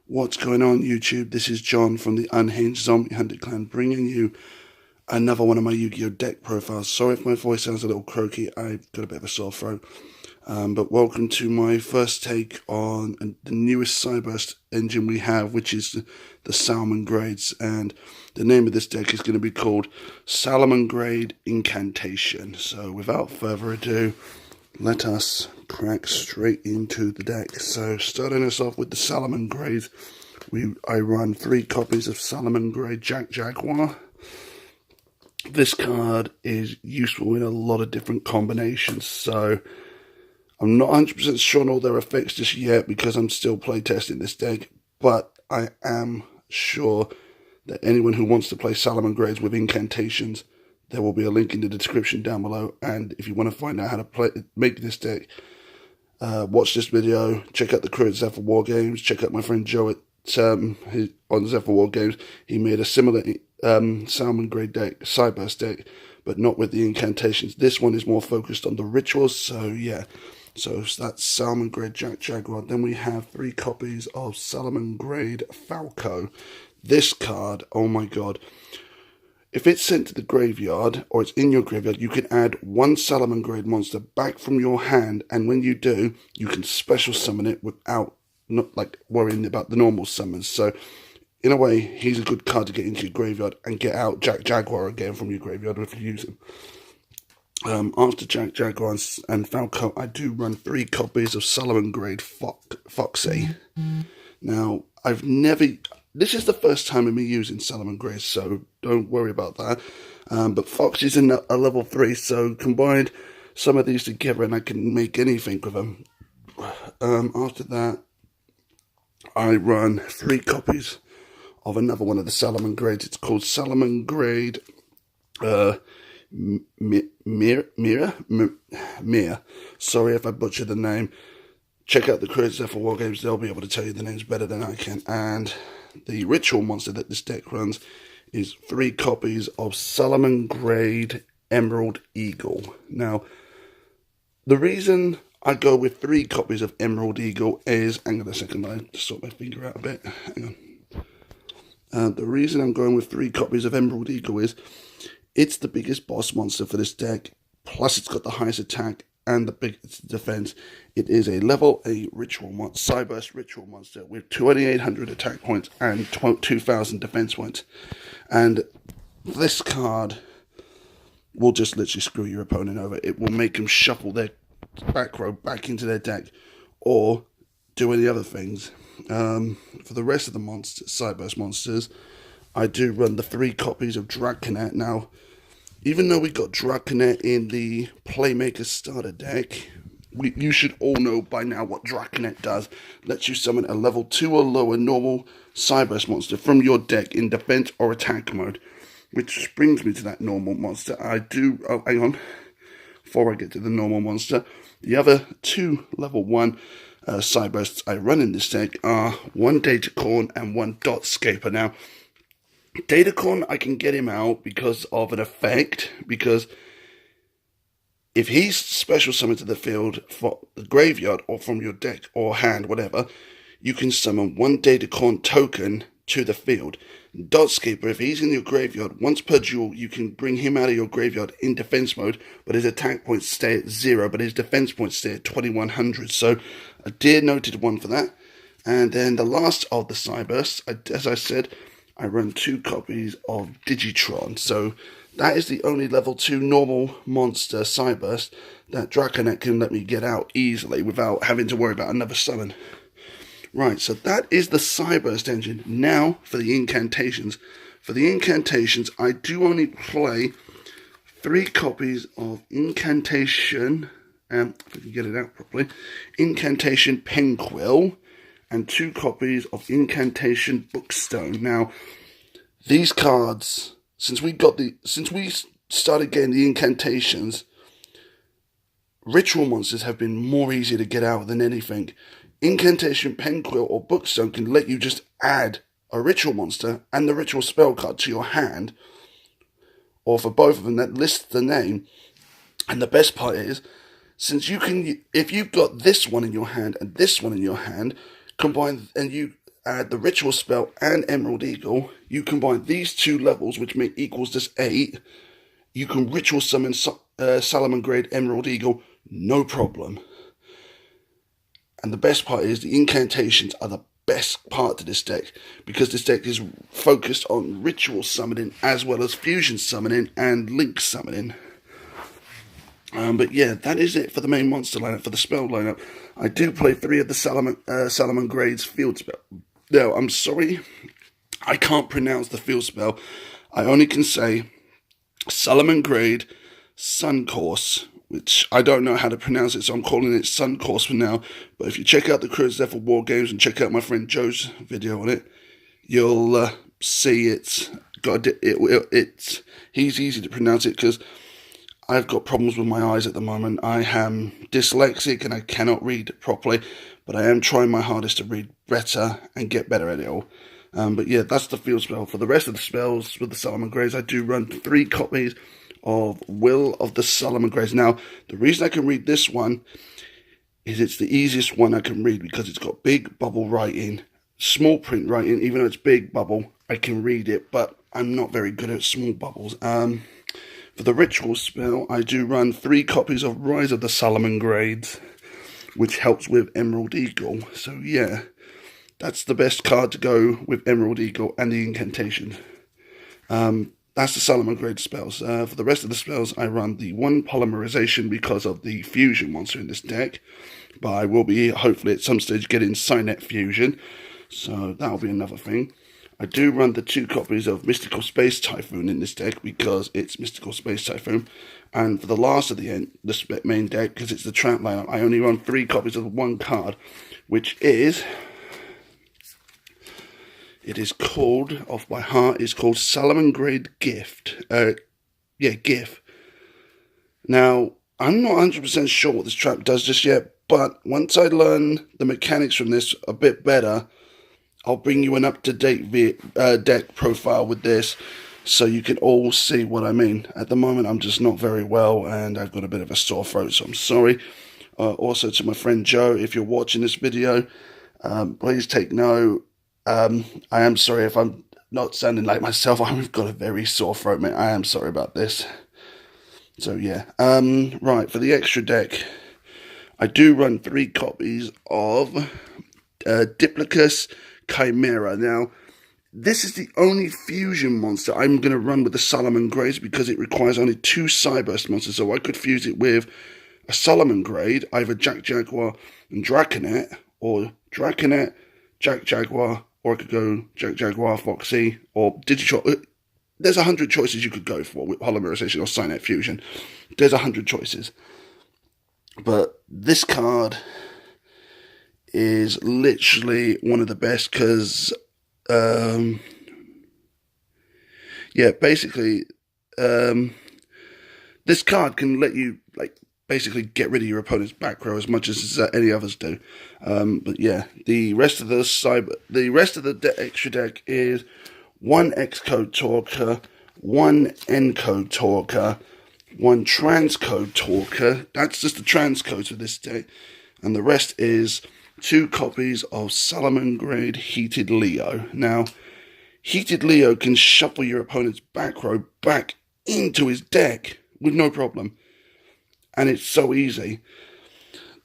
What's going on, YouTube? This is John from the Unhinged Zombie Hunter Clan, bringing you another one of my Yu-Gi-Oh! Deck profiles. Sorry if my voice sounds a little croaky, I've got a bit of a sore throat. But welcome to my first take on the newest Cyberburst engine we have, which is the Salamangrate. And the name of this deck is going to be called Salamangrate Incantation. So without further ado, let us crack straight into the deck. So starting us off with the Salamangrate, I run 3 copies of Salamangrate Jaguar. This card is useful in a lot of different combinations, so I'm not 100% sure on all their effects just yet because I'm still playtesting this deck, but I am sure that anyone who wants to play Salamangrate with incantations, there will be a link in the description down below. And if you want to find out how to make this deck, watch this video, check out the crew at Zephyr WarGames, check out my friend Joe at on Zephyr WarGames. He made a similar Salamangrate deck, Cyberburst deck, but not with the incantations. This one is more focused on the rituals, so yeah. So that's Salamangrate Jaguar. Then we have 3 copies of Salamangrate Falco. This card, oh my god. If it's sent to the graveyard, or it's in your graveyard, you can add 1 Salamangrate monster back from your hand, and when you do, you can special summon it without not like worrying about the normal summons. So in a way, he's a good card to get into your graveyard and get out Jaguar again from your graveyard if you use him. After Jaguar and Falco, I do run 3 copies of Salamangrate Foxy. Now, this is the first time of me using Salamangrate, so don't worry about that. But Foxy's in a level 3, so combine some of these together and I can make anything with them. After that, I run 3 copies of another one of the Salamangrate. It's called Salamangrate Mira. Sorry if I butchered the name. Check out the creators for WarGames, they'll be able to tell you the names better than I can. And the ritual monster that this deck runs is 3 copies of Salamangrate Emerald Eagle. Now, the reason I go with 3 copies of Emerald Eagle is, hang on a second, I just sort my finger out a bit, hang on. The reason I'm going with 3 copies of Emerald Eagle is, it's the biggest boss monster for this deck, plus it's got the highest attack and the biggest defense. It is a level 8 ritual monster, Cyberburst ritual monster with 2,800 attack points and 2,000 defense points. And this card will just literally screw your opponent over. It will make them shuffle their back row back into their deck or do any other things. For the rest of the Cyberburst monsters, I do run the 3 copies of Draconet. Now, even though we got Draconet in the Playmaker starter deck, you should all know by now what Draconet does. Lets you summon a level 2 or lower normal Cyberburst monster from your deck in defense or attack mode. Which brings me to that normal monster. Oh, hang on. Before I get to the normal monster, the other 2 level 1 Cyberbursts I run in this deck are 1 Datacorn and 1 Dotscaper. Now, Datacorn, I can get him out because of an effect, because if he's special summoned to the field for the graveyard or from your deck or hand, whatever, you can summon 1 Datacorn token to the field. Dotscaper, if he's in your graveyard, once per duel, you can bring him out of your graveyard in defense mode, but his attack points stay at 0, but his defense points stay at 2,100. So, a dear noted one for that. And then the last of the Cyberbursts, as I said, I run 2 copies of Digitron. So, that is the only level 2 normal monster Cyberburst that Draconet can let me get out easily without having to worry about another summon. Right, so that is the Cyberburst engine. Now, for the incantations. For the incantations, I do only play 3 copies of Incantation, if I can get it out properly, Incantation Penquill, and 2 copies of Incantation Bookstone. Now, these cards, since we started getting the incantations, ritual monsters have been more easy to get out than anything. Incantation Penquill or Bookstone can let you just add a ritual monster and the ritual spell card to your hand, or for both of them, that lists the name. And the best part is, if you've got this one in your hand and this one in your hand, combine and you add the ritual spell and Emerald Eagle, you combine these two levels, which equals this 8. You can ritual summon Salamangrate Emerald Eagle, no problem. And the best part is the incantations are the best part to this deck, because this deck is focused on ritual summoning as well as fusion summoning and link summoning. But yeah, that is it for the main monster lineup. For the spell lineup, I do play 3 of the Salamangrate's field spell. Now, I'm sorry, I can't pronounce the field spell. I only can say Salamangrate Sun Course, which I don't know how to pronounce it, so I'm calling it Sun Course for now. But if you check out the crew at Zephyr WarGames and check out my friend Joe's video on it, you'll see he's easy to pronounce it, because I've got problems with my eyes at the moment. I am dyslexic and I cannot read properly, but I am trying my hardest to read better and get better at it all. But yeah, that's the field spell. For the rest of the spells with the Salamangrates, I do run 3 copies of Will of the Salamangrates. Now, the reason I can read this one is it's the easiest one I can read, because it's got big bubble writing, small print writing. Even though it's big bubble, I can read it, but I'm not very good at small bubbles. For the ritual spell, I do run 3 copies of Rise of the Salamangrate, which helps with Emerald Eagle. So yeah, that's the best card to go with Emerald Eagle and the incantation. That's the Salamangrate spells. For the rest of the spells, I run the 1 polymerization because of the fusion monster in this deck. But I will be, hopefully, at some stage getting cyberknight fusion. So that'll be another thing. I do run the 2 copies of Mystical Space Typhoon in this deck because it's Mystical Space Typhoon. And for the last of the main deck, because it's the trap lineup, I only run 3 copies of 1 card, which is... It is called, off by heart, it's called Salamangrate Gift. GIF. Now, I'm not 100% sure what this trap does just yet, but once I learn the mechanics from this a bit better, I'll bring you an up-to-date deck profile with this, so you can all see what I mean. At the moment, I'm just not very well, and I've got a bit of a sore throat, so I'm sorry. Also, to my friend Joe, if you're watching this video, please take note. I am sorry if I'm not sounding like myself. I've got a very sore throat, mate. I am sorry about this. So, yeah. Right, for the extra deck, I do run 3 copies of Diplicus Chimera. Now, this is the only fusion monster I'm going to run with the Salamangrate, because it requires only 2 Cyburst monsters. So I could fuse it with a Salamangrate, either Jack Jaguar and Draconet, or Draconet, Jack Jaguar, or I could go Jack Jaguar, Foxy, or Digitrol. There's 100 choices you could go for with polymerization or cyberknight fusion. There's 100 choices. But this card is literally one of the best, because, yeah, basically, this card can let you, like, basically get rid of your opponent's back row as much as any others do. But yeah, the rest of the extra deck is 1 X-Code Talker, 1 N-Code Talker, 1 Transcode Talker. That's just the transcodes of this deck. And the rest is 2 copies of Salamangrate Heated Leo. Now, Heated Leo can shuffle your opponent's back row back into his deck with no problem. And it's so easy.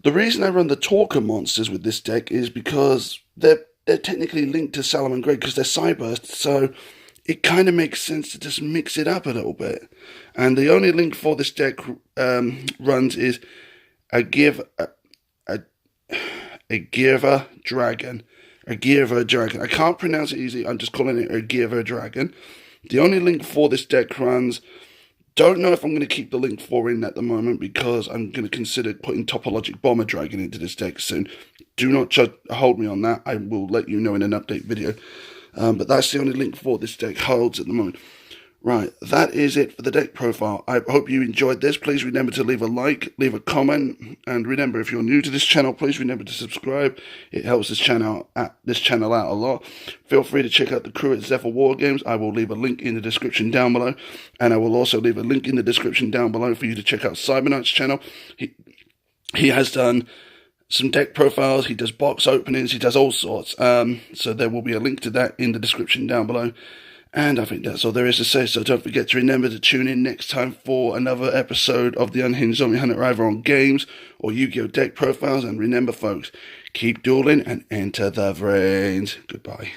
The reason I run the Talker monsters with this deck is because they're technically linked to Salamangrate because they're Cyburst, so it kind of makes sense to just mix it up a little bit. And the only link for this deck runs is a Girva Dragon. A Girva Dragon. I can't pronounce it easy, I'm just calling it a Girva Dragon. The only link for this deck runs... Don't know if I'm going to keep the link 4 in at the moment, because I'm going to consider putting Topologic Bomber Dragon into this deck soon. Do not hold me on that. I will let you know in an update video. But that's the only link for this deck holds at the moment. Right, that is it for the deck profile. I hope you enjoyed this. Please remember to leave a like, leave a comment, and remember, if you're new to this channel, please remember to subscribe. It helps this channel out a lot. Feel free to check out the crew at Zephyr WarGames. I will leave a link in the description down below, and I will also leave a link in the description down below for you to check out cyberknight's channel. He has done some deck profiles, he does box openings, he does all sorts. So there will be a link to that in the description down below. And I think that's all there is to say, so don't forget to remember to tune in next time for another episode of the Unhinged Zombie Hunter, either on games or Yu-Gi-Oh! Deck profiles. And remember, folks, keep dueling and enter the brains. Goodbye.